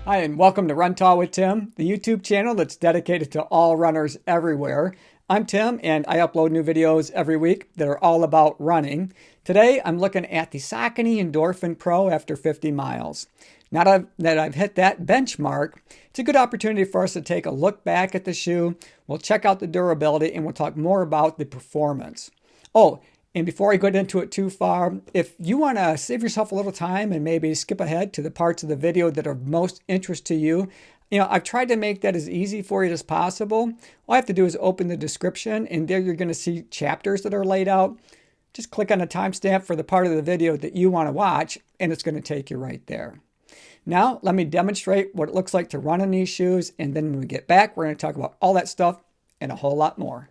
Hi, and welcome to Run Tall with Tim, the YouTube channel that's dedicated to all runners everywhere. I'm Tim, and I upload new videos every week that are all about running. Today, I'm looking at the Saucony Endorphin Pro after 50 miles. Now that I've hit that benchmark, it's a good opportunity for us to take a look back at the shoe. We'll check out the durability, and we'll talk more about the performance. Oh, and before I get into it too far, if you want to save yourself a little time and maybe skip ahead to the parts of the video that are of most interest to you, I've tried to make that as easy for you as possible. All I have to do is open the description, and there you're going to see chapters that are laid out. Just click on the timestamp for the part of the video that you want to watch, and it's going to take you right there. Now, let me demonstrate what it looks like to run in these shoes, and then when we get back, we're going to talk about all that stuff and a whole lot more.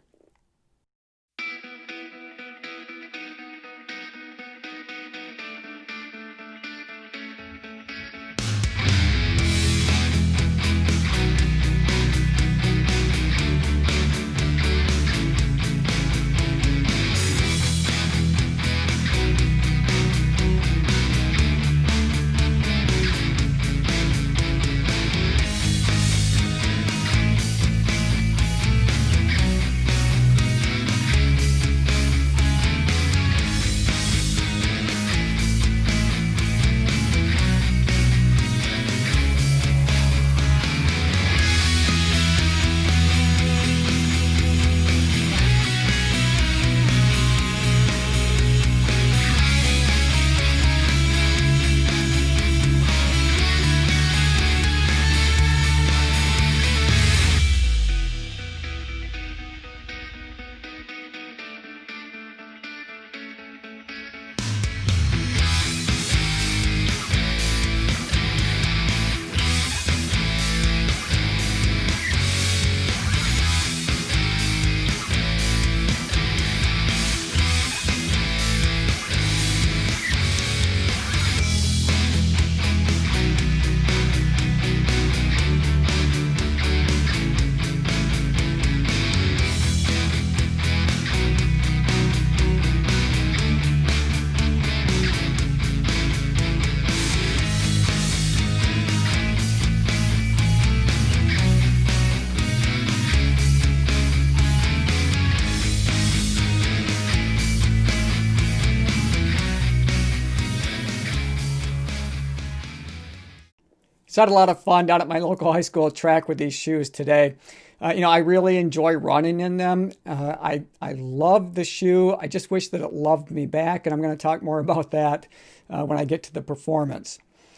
So I had a lot of fun down at my local high school track with these shoes today. I really enjoy running in them. I love the shoe. I just wish that it loved me back, and I'm going to talk more about that when I get to the performance.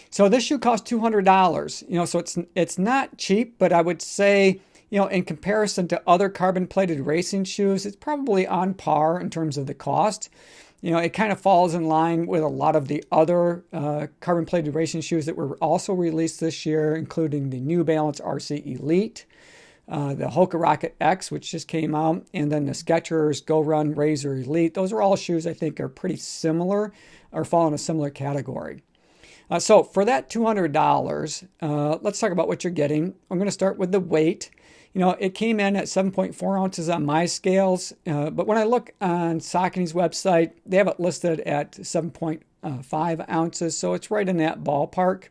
So this shoe costs $200. So it's not cheap, but I would say, in comparison to other carbon-plated racing shoes, it's probably on par in terms of the cost. It kind of falls in line with a lot of the other carbon-plated racing shoes that were also released this year, including the New Balance RC Elite, the Hoka Rocket X, which just came out, and then the Skechers Go Run Razor Elite. Those are all shoes I think are pretty similar or fall in a similar category. So for that $200, let's talk about what you're getting. I'm going to start with the weight. It came in at 7.4 ounces on my scales, but when I look on Saucony's website, they have it listed at 7.5 ounces, so it's right in that ballpark,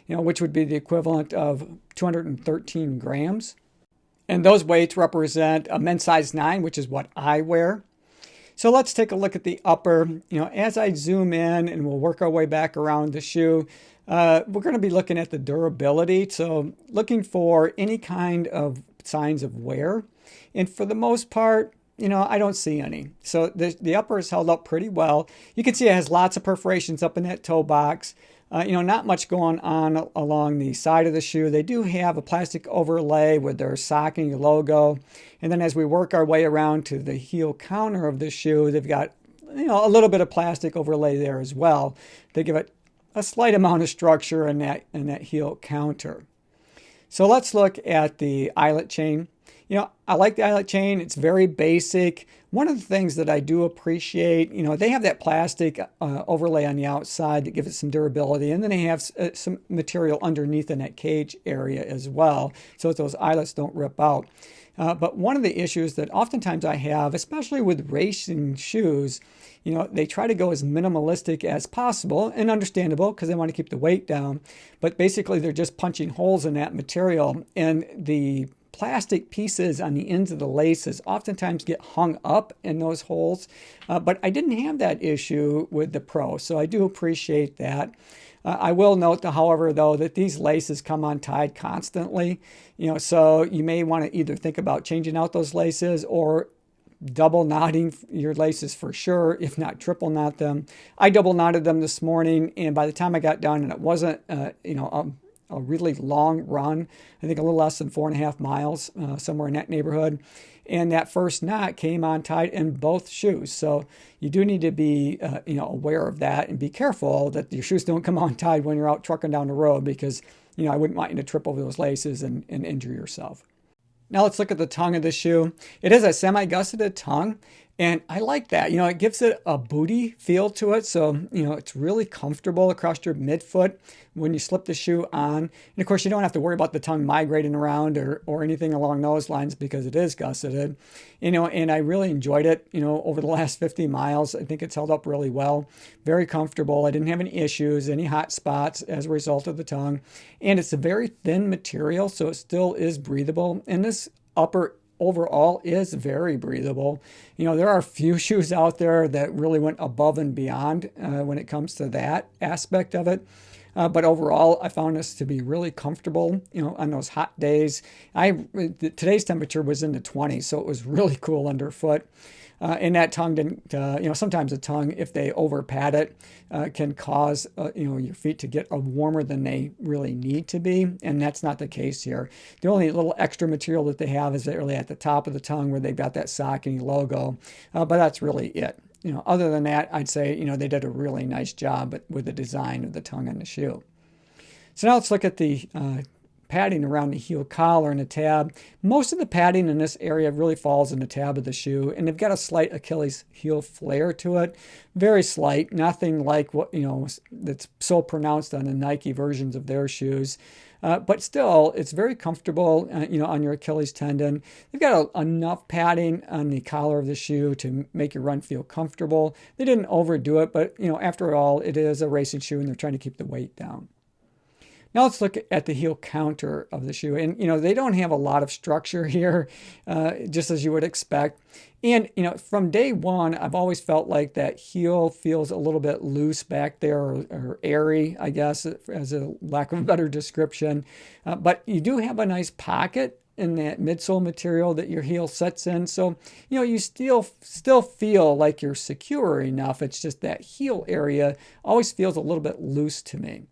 which would be the equivalent of 213 grams. And those weights represent a men's size 9, which is what I wear. So let's take a look at the upper. As I zoom in and we'll work our way back around the shoe, we're going to be looking at the durability, so looking for any kind of signs of wear, and for the most part, I don't see any. So the upper is held up pretty well. You can see it has lots of perforations up in that toe box. Not much going on along the side of the shoe. They do have a plastic overlay with their Saucony logo, and then as we work our way around to the heel counter of the shoe, they've got a little bit of plastic overlay there as well. They give it a slight amount of structure in that heel counter. So let's look at the eyelet chain. I like the eyelet chain. It's very basic. One of the things that I do appreciate, they have that plastic overlay on the outside that gives it some durability. And then they have some material underneath in that cage area as well, so that those eyelets don't rip out. But one of the issues that oftentimes I have, especially with racing shoes, they try to go as minimalistic as possible, and understandable because they want to keep the weight down. But basically, they're just punching holes in that material, and the plastic pieces on the ends of the laces oftentimes get hung up in those holes. But I didn't have that issue with the Pro, so I do appreciate that. I will note, however, though, that these laces come untied constantly, so you may want to either think about changing out those laces or double knotting your laces for sure, if not triple knot them. I double knotted them this morning, and by the time I got done, and it wasn't, a really long run, I think a little less than 4.5 miles, somewhere in that neighborhood. And that first knot came untied in both shoes. So you do need to be, aware of that and be careful that your shoes don't come untied when you're out trucking down the road, because, I wouldn't want you to trip over those laces and injure yourself. Now let's look at the tongue of the shoe. It is a semi-gusseted tongue, and I like that. It gives it a booty feel to it, so, it's really comfortable across your midfoot when you slip the shoe on. And of course, you don't have to worry about the tongue migrating around or anything along those lines because it is gusseted. And I really enjoyed it, over the last 50 miles. I think it's held up really well. Very comfortable. I didn't have any issues, any hot spots as a result of the tongue. And it's a very thin material, so it still is breathable. And this upper overall is very breathable. There are a few shoes out there that really went above and beyond when it comes to that aspect of it. But overall, I found this to be really comfortable, on those hot days. Today's temperature was in the 20s, so it was really cool underfoot. And that tongue didn't, sometimes a tongue, if they over pad it, can cause, your feet to get warmer than they really need to be. And that's not the case here. The only little extra material that they have is really at the top of the tongue where they've got that Saucony logo. But that's really it. Other than that, I'd say, they did a really nice job with the design of the tongue on the shoe. So now let's look at the padding around the heel collar and the tab. Most of the padding in this area really falls in the tab of the shoe, and they've got a slight Achilles heel flare to it. Very slight, nothing like what, that's so pronounced on the Nike versions of their shoes. But still, it's very comfortable, on your Achilles tendon. They've got enough padding on the collar of the shoe to make your run feel comfortable. They didn't overdo it, but, after all, it is a racing shoe and they're trying to keep the weight down. Now let's look at the heel counter of the shoe. And, they don't have a lot of structure here, just as you would expect. And, from day one, I've always felt like that heel feels a little bit loose back there, or airy, I guess, as a lack of a better description. But you do have a nice pocket in that midsole material that your heel sets in. So, you still feel like you're secure enough. It's just that heel area always feels a little bit loose to me.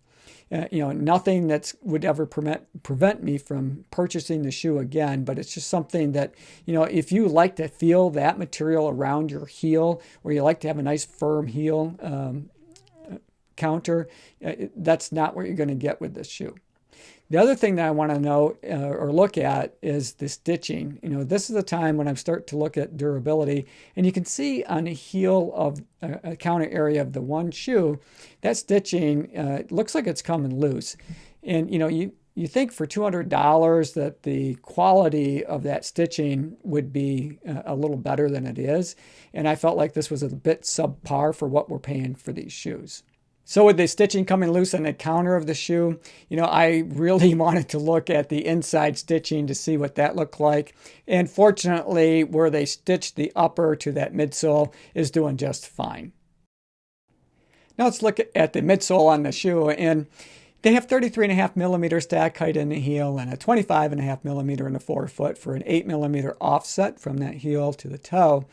Nothing that would ever prevent me from purchasing the shoe again, but it's just something that, if you like to feel that material around your heel, or you like to have a nice firm heel counter, that's not what you're going to get with this shoe. The other thing that I want to know or look at is the stitching. This is the time when I start to look at durability, and you can see on the heel of a counter area of the one shoe, that stitching looks like it's coming loose. And you think for $200 that the quality of that stitching would be a little better than it is, and I felt like this was a bit subpar for what we're paying for these shoes. So with the stitching coming loose on the counter of the shoe, I really wanted to look at the inside stitching to see what that looked like. And fortunately, where they stitched the upper to that midsole is doing just fine. Now let's look at the midsole on the shoe. And they have 33.5 millimeter stack height in the heel and a 25.5 millimeter in the forefoot for an 8 millimeter offset from that heel to the toe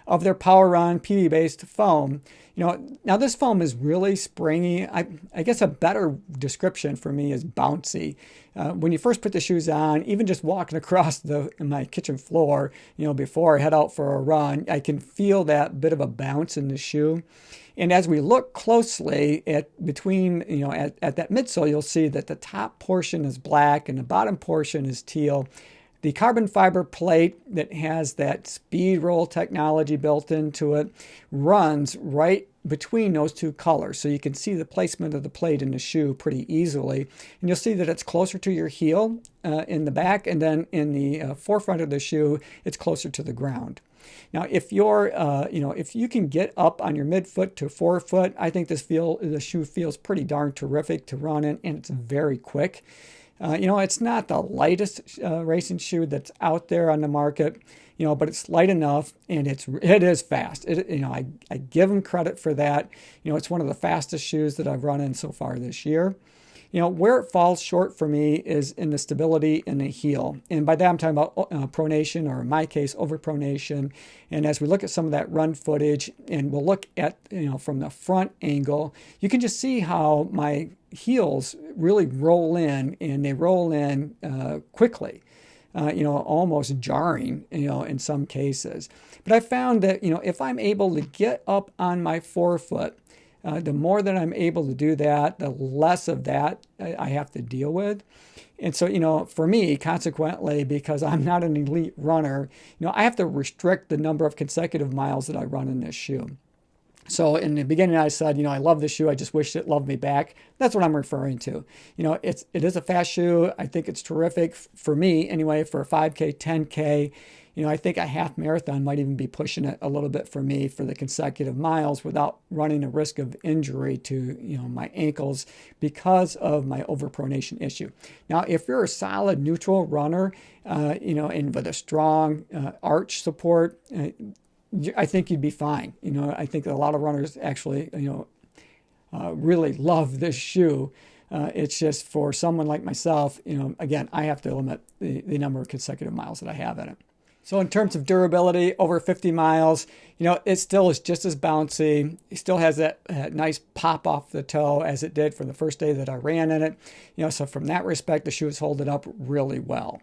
of their PWRRUN PB based foam. Now this foam is really springy. I guess a better description for me is bouncy. When you first put the shoes on, even just walking across my kitchen floor, before I head out for a run, I can feel that bit of a bounce in the shoe. And as we look closely at that midsole, you'll see that the top portion is black and the bottom portion is teal. The carbon fiber plate that has that Speedroll technology built into it runs right between those two colors. So you can see the placement of the plate in the shoe pretty easily. And you'll see that it's closer to your heel in the back, and then in the forefront of the shoe, it's closer to the ground. Now, if you're, if you can get up on your midfoot to forefoot, I think the shoe feels pretty darn terrific to run in, and it's very quick. It's not the lightest racing shoe that's out there on the market, but it's light enough, and it is fast. I give them credit for that. It's one of the fastest shoes that I've run in so far this year. Where it falls short for me is in the stability in the heel. And by that, I'm talking about pronation, or in my case, overpronation. And as we look at some of that run footage, and we'll look at, from the front angle, you can just see how my heels really roll in, and they roll in quickly. Almost jarring, in some cases. But I found that, if I'm able to get up on my forefoot, the more that I'm able to do that, the less of that I have to deal with. And so, for me, consequently, because I'm not an elite runner, I have to restrict the number of consecutive miles that I run in this shoe. So in the beginning, I said, I love this shoe. I just wish it loved me back. That's what I'm referring to. It is a fast shoe. I think it's terrific for me anyway, for a 5K, 10K. I think a half marathon might even be pushing it a little bit for me for the consecutive miles without running a risk of injury to, my ankles because of my overpronation issue. Now, if you're a solid neutral runner, and with a strong arch support, I think you'd be fine. I think that a lot of runners actually, really love this shoe. It's just for someone like myself, again, I have to limit the number of consecutive miles that I have in it. So in terms of durability, over 50 miles, it still is just as bouncy. It still has that nice pop off the toe as it did from the first day that I ran in it. So from that respect, the shoe is holding up really well.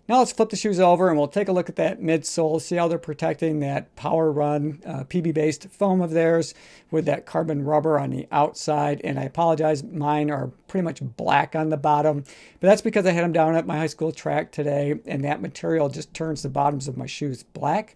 Now let's flip the shoes over, and we'll take a look at that midsole, see how they're protecting that PWRRUN PB-based foam of theirs with that carbon rubber on the outside. And I apologize, mine are pretty much black on the bottom, but that's because I had them down at my high school track today, and that material just turns the bottoms of my shoes black.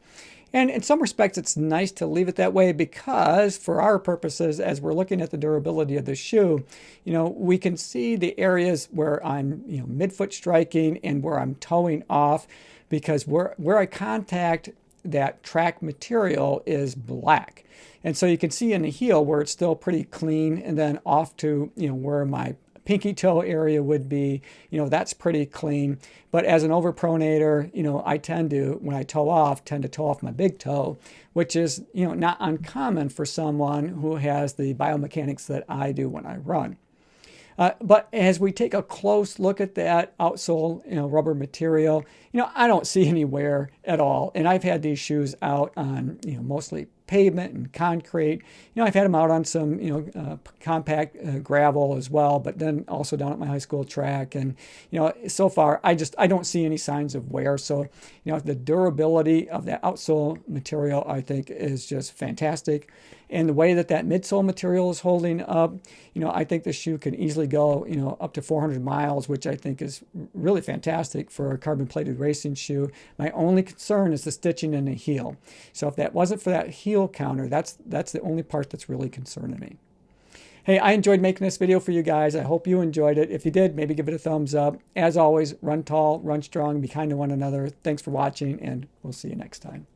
And in some respects, it's nice to leave it that way because for our purposes, as we're looking at the durability of the shoe, we can see the areas where I'm, midfoot striking and where I'm toeing off, because where I contact that track material is black. And so you can see in the heel where it's still pretty clean, and then off to, where my pinky toe area would be, that's pretty clean. But as an overpronator, I tend to, when I toe off my big toe, which is, not uncommon for someone who has the biomechanics that I do when I run. But as we take a close look at that outsole, rubber material, I don't see any wear at all. And I've had these shoes out on, mostly pavement and concrete. I've had them out on some, compact gravel as well, but then also down at my high school track. And, so far, I don't see any signs of wear. So, the durability of that outsole material, I think, is just fantastic. And the way that midsole material is holding up, I think the shoe can easily go, up to 400 miles, which I think is really fantastic for a carbon-plated racing shoe. My only concern is the stitching in the heel. So if that wasn't for that heel counter, that's the only part that's really concerning me. Hey, I enjoyed making this video for you guys. I hope you enjoyed it. If you did, maybe give it a thumbs up. As always, run tall, run strong, be kind to one another. Thanks for watching, and we'll see you next time.